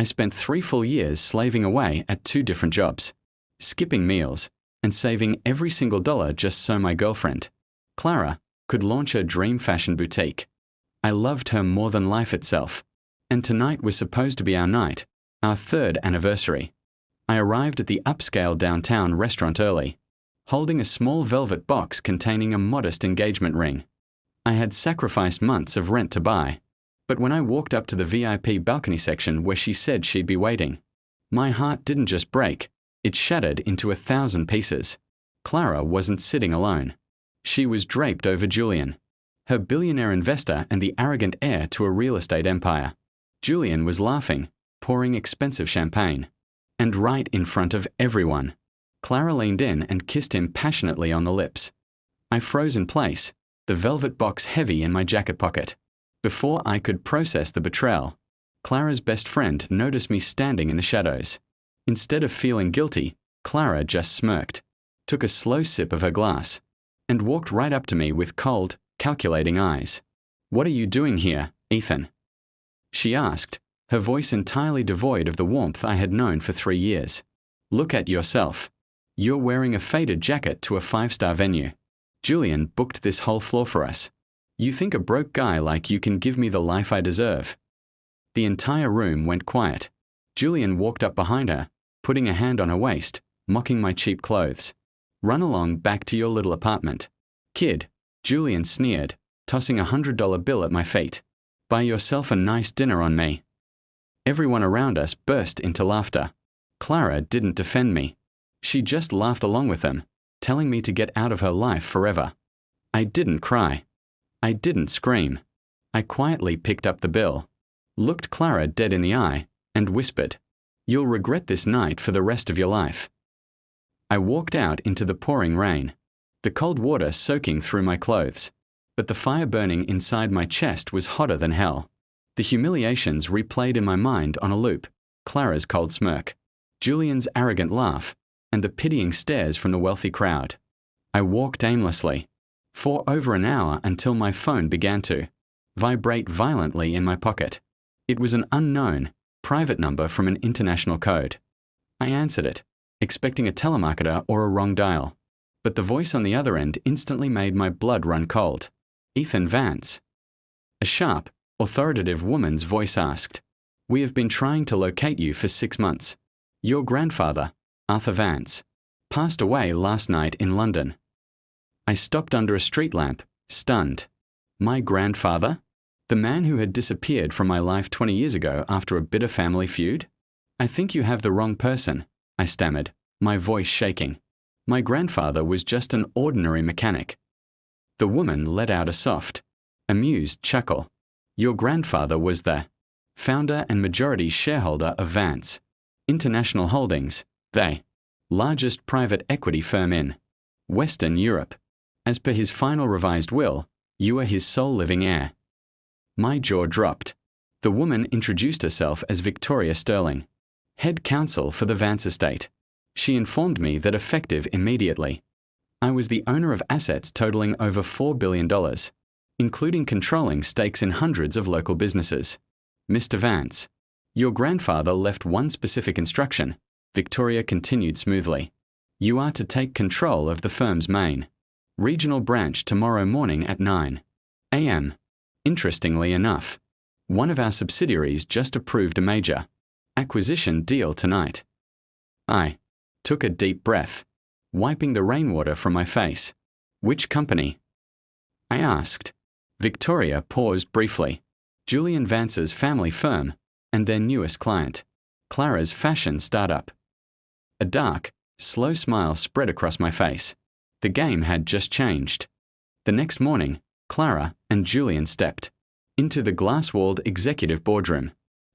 I spent 3 full years slaving away at 2 different jobs, skipping meals, and saving every single dollar just so my girlfriend, Clara, could launch her dream fashion boutique. I loved her more than life itself, and tonight was supposed to be our night, our 3rd anniversary. I arrived at the upscale downtown restaurant early, holding a small velvet box containing a modest engagement ring. I had sacrificed months of rent to buy, but when I walked up to the VIP balcony section where she said she'd be waiting, my heart didn't just break, it shattered into 1,000 pieces. Clara wasn't sitting alone. She was draped over Julian, her billionaire investor and the arrogant heir to a real estate empire. Julian was laughing, pouring expensive champagne, and right in front of everyone. Clara leaned in and kissed him passionately on the lips. I froze in place, the velvet box heavy in my jacket pocket. Before I could process the betrayal, Clara's best friend noticed me standing in the shadows. Instead of feeling guilty, Clara just smirked, took a slow sip of her glass, and walked right up to me with cold, calculating eyes. "What are you doing here, Ethan?" she asked, her voice entirely devoid of the warmth I had known for 3 years. "Look at yourself. You're wearing a faded jacket to a 5-star venue. Julian booked this whole floor for us. You think a broke guy like you can give me the life I deserve?" The entire room went quiet. Julian walked up behind her, putting a hand on her waist, mocking my cheap clothes. "Run along back to your little apartment, kid," Julian sneered, tossing a $100 bill at my feet. "Buy yourself a nice dinner on me." Everyone around us burst into laughter. Clara didn't defend me. She just laughed along with them, telling me to get out of her life forever. I didn't cry. I didn't scream. I quietly picked up the bill, looked Clara dead in the eye, and whispered, "You'll regret this night for the rest of your life." I walked out into the pouring rain, the cold water soaking through my clothes, but the fire burning inside my chest was hotter than hell. The humiliations replayed in my mind on a loop: Clara's cold smirk, Julian's arrogant laugh, and the pitying stares from the wealthy crowd. I walked aimlessly for over an hour until my phone began to vibrate violently in my pocket. It was an unknown, private number from an international code. I answered it, expecting a telemarketer or a wrong dial, but the voice on the other end instantly made my blood run cold. "Ethan Vance." A sharp, authoritative woman's voice asked, "We have been trying to locate you for 6 months. Your grandfather, Arthur Vance, passed away last night in London." I stopped under a street lamp, stunned. My grandfather? The man who had disappeared from my life 20 years ago after a bitter family feud? "I think you have the wrong person," I stammered, my voice shaking. "My grandfather was just an ordinary mechanic." The woman let out a soft, amused chuckle. "Your grandfather was the founder and majority shareholder of Vance International Holdings, the largest private equity firm in Western Europe. As per his final revised will, you are his sole living heir." My jaw dropped. The woman introduced herself as Victoria Sterling, head counsel for the Vance estate. She informed me that effective immediately, I was the owner of assets totaling over $4 billion, including controlling stakes in hundreds of local businesses. "Mr. Vance, your grandfather left one specific instruction," Victoria continued smoothly. "You are to take control of the firm's main regional branch tomorrow morning at 9 a.m. Interestingly enough, one of our subsidiaries just approved a major acquisition deal tonight." I took a deep breath, wiping the rainwater from my face. "Which company?" I asked. Victoria paused briefly. "Julian Vance's family firm and their newest client, Clara's fashion startup." A dark, slow smile spread across my face. The game had just changed. The next morning, Clara and Julian stepped into the glass-walled executive boardroom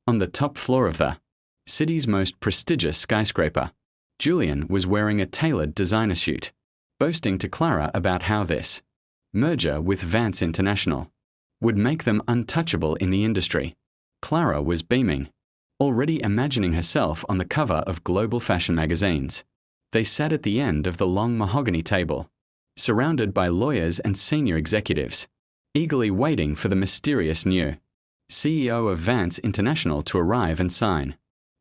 on the top floor of the city's most prestigious skyscraper. Julian was wearing a tailored designer suit, boasting to Clara about how this merger with Vance International would make them untouchable in the industry. Clara was beaming, already imagining herself on the cover of global fashion magazines. They sat at the end of the long mahogany table, surrounded by lawyers and senior executives, eagerly waiting for the mysterious new CEO of Vance International to arrive and sign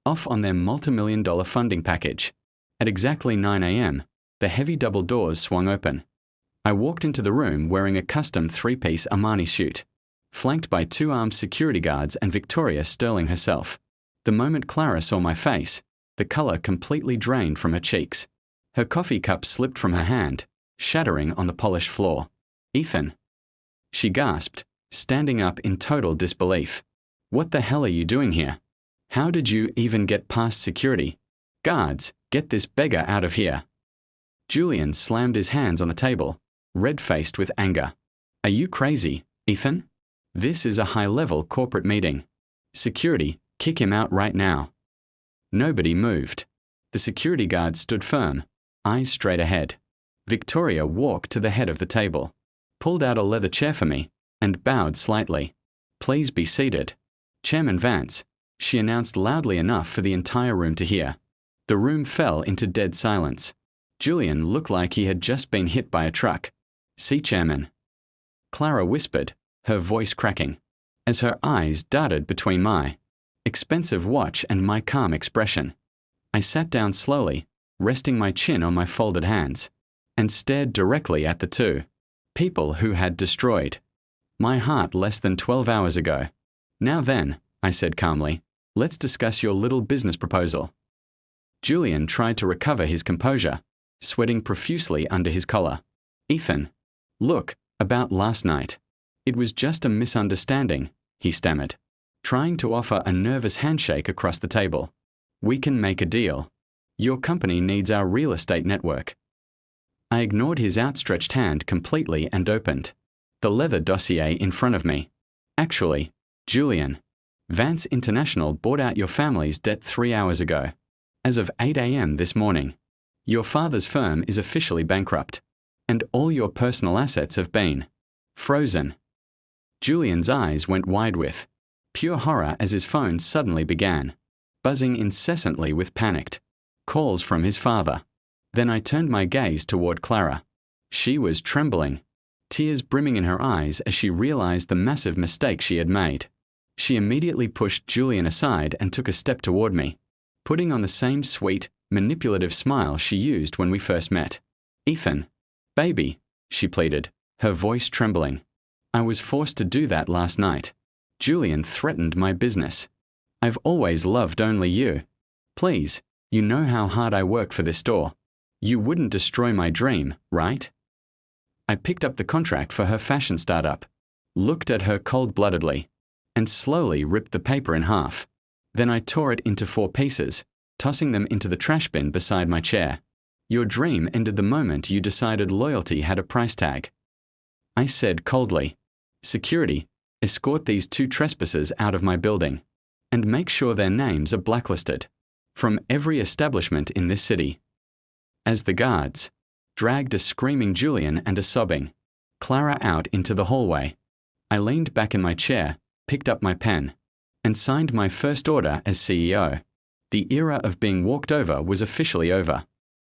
off on their multi-million-dollar funding package. At exactly 9 a.m., the heavy double doors swung open. I walked into the room wearing a custom three-piece Armani suit, flanked by two armed security guards and Victoria Sterling herself. The moment Clara saw my face, the color completely drained from her cheeks. Her coffee cup slipped from her hand, shattering on the polished floor. "Ethan," she gasped, standing up in total disbelief. "What the hell are you doing here? How did you even get past security? Guards, get this beggar out of here." Julian slammed his hands on the table, red-faced with anger. "Are you crazy, Ethan? This is a high-level corporate meeting. Security, kick him out right now." Nobody moved. The security guard stood firm, eyes straight ahead. Victoria walked to the head of the table, pulled out a leather chair for me, and bowed slightly. "Please be seated. Chairman Vance," she announced loudly enough for the entire room to hear. The room fell into dead silence. Julian looked like he had just been hit by a truck. "See, Chairman," Clara whispered, her voice cracking, as her eyes darted between my expensive watch and my calm expression. I sat down slowly, resting my chin on my folded hands, and stared directly at the two people who had destroyed my heart less than 12 hours ago. "Now then," I said calmly, "let's discuss your little business proposal." Julian tried to recover his composure, sweating profusely under his collar. "Ethan, look, about last night. It was just a misunderstanding," he stammered, trying to offer a nervous handshake across the table. "We can make a deal. Your company needs our real estate network." I ignored his outstretched hand completely and opened the leather dossier in front of me. "Actually, Julian, Vance International bought out your family's debt 3 hours ago. As of 8 a.m. this morning, your father's firm is officially bankrupt, and all your personal assets have been frozen." Julian's eyes went wide with pure horror as his phone suddenly began buzzing incessantly with panicked calls from his father. Then I turned my gaze toward Clara. She was trembling, tears brimming in her eyes as she realized the massive mistake she had made. She immediately pushed Julian aside and took a step toward me, putting on the same sweet, manipulative smile she used when we first met. "Ethan, baby," she pleaded, her voice trembling. "I was forced to do that last night. Julian threatened my business. I've always loved only you. Please, you know how hard I work for this store. You wouldn't destroy my dream, right?" I picked up the contract for her fashion startup, looked at her cold-bloodedly, and slowly ripped the paper in half. Then I tore it into 4 pieces, tossing them into the trash bin beside my chair. "Your dream ended the moment you decided loyalty had a price tag," I said coldly. "Security, escort these 2 trespassers out of my building, and make sure their names are blacklisted from every establishment in this city." As the guards dragged a screaming Julian and a sobbing Clara out into the hallway, I leaned back in my chair, picked up my pen, and signed my first order as CEO. The era of being walked over was officially over.